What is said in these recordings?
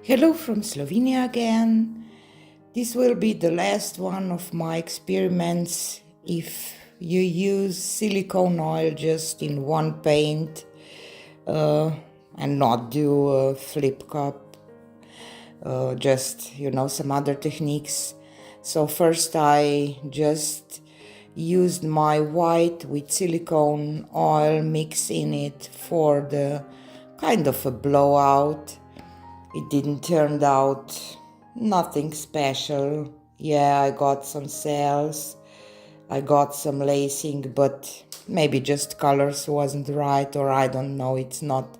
Hello from Slovenia again. This will be the last one of my experiments. If you use silicone oil just in one paint and not do a flip cup, just some other techniques. So first I just used my white with silicone oil, mix in it for the kind of a blowout. It didn't turn out nothing special. Yeah, I got some cells, I got some lacing, but maybe just colors wasn't right, or I don't know, it's not.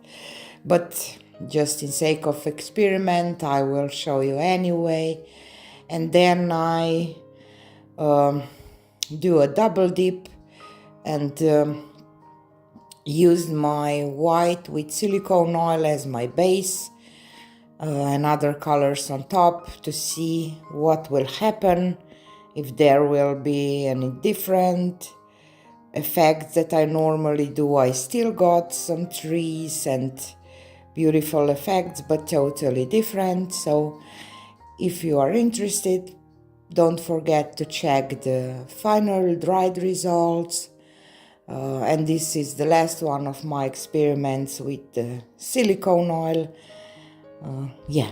But just in sake of experiment, I will show you anyway. And then I do a double dip and use my white with silicone oil as my base and other colors on top to see what will happen, if there will be any different effects that I normally do. I still got some trees and beautiful effects, but totally different. So if you are interested, don't forget to check the final dried results. And this is the last one of my experiments with the silicone oil. Yeah.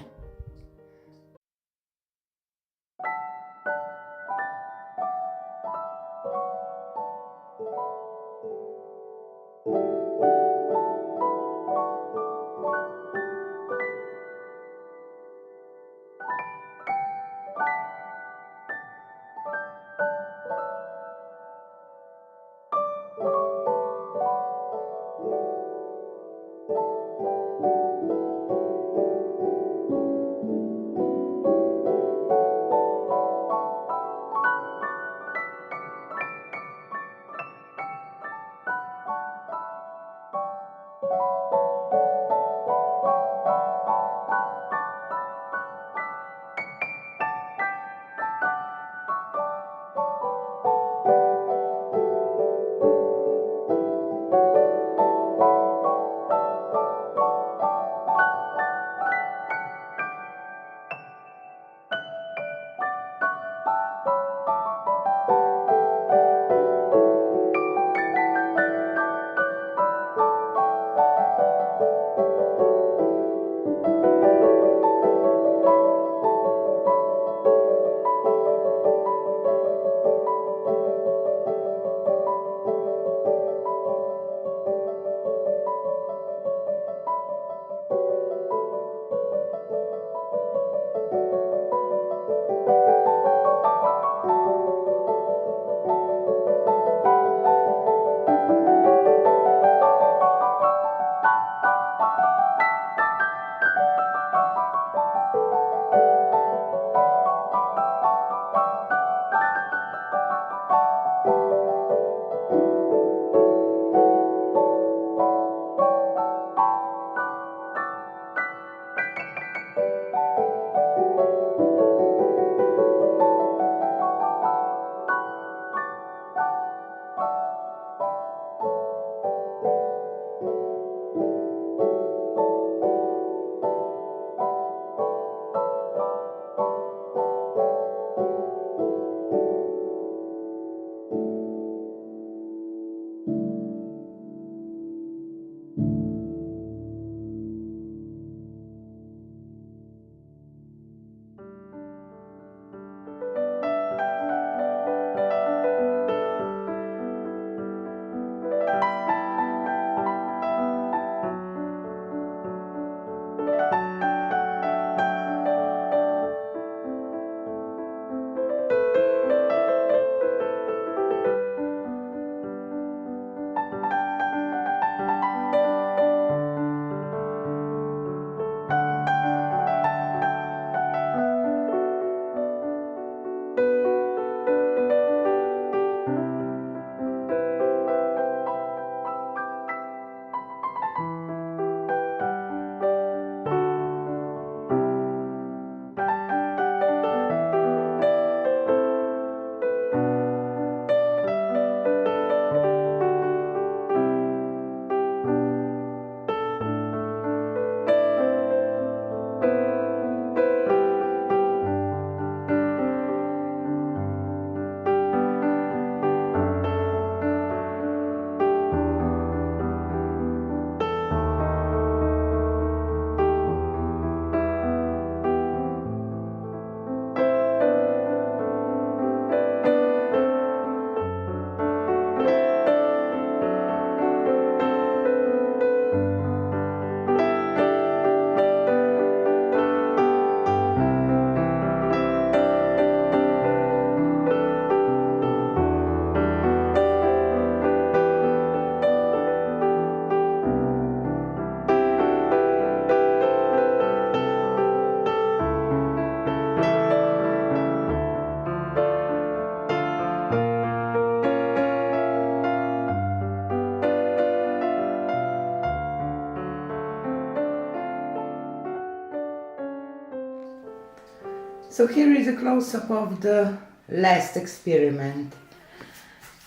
So here is a close-up of the last experiment.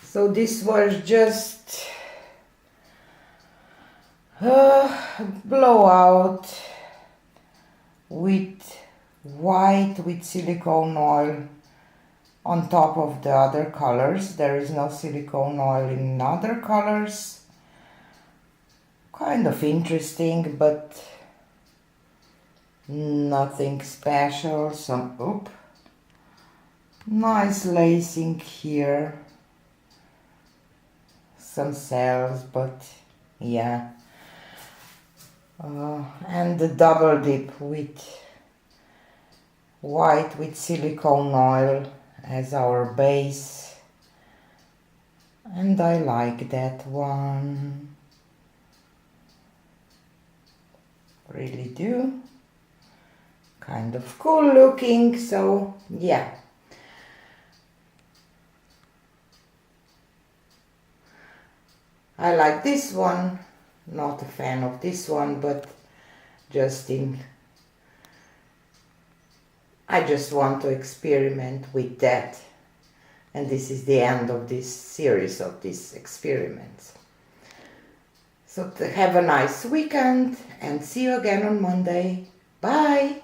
So this was just a blowout with white with silicone oil on top of the other colors. There is no silicone oil in other colors. Kind of interesting, but nothing special. Some nice lacing here, some cells, but yeah. And the double dip with white with silicone oil as our base, and I like that one, really do. Kind of cool looking, so yeah. I like this one, not a fan of this one, but I just want to experiment with that. And this is the end of this series of these experiments. So have a nice weekend and see you again on Monday. Bye!